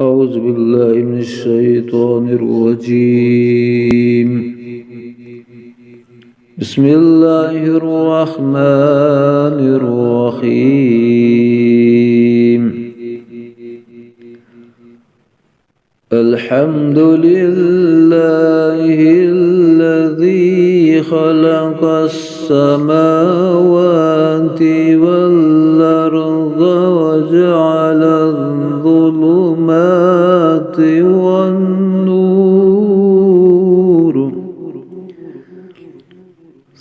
أعوذ بالله من الشيطان الرجيم. بسم الله الرحمن الرحيم. الحمد لله الذي خلق السماوات والأرض وجعل الظلمات والنور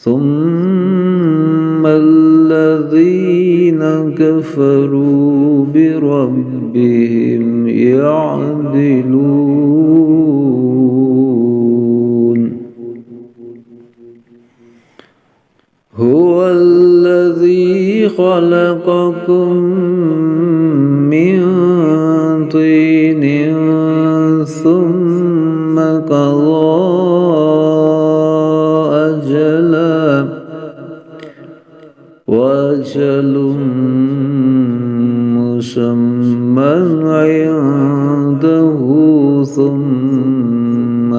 ثم الذين كفروا بربهم يعدلون. هو الذي خلقكم من طين ثم قضى أجلا وأجل مسمى عنده ثم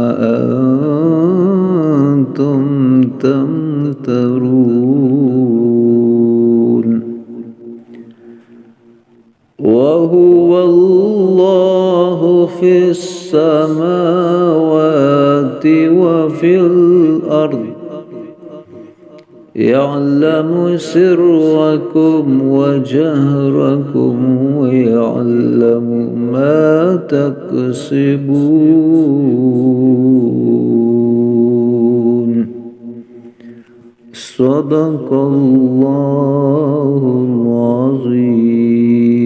أنتم تمترون. وهو الله في السماوات وفي الأرض يعلم سركم وجهركم ويعلم ما تكسبون. صدق الله العظيم.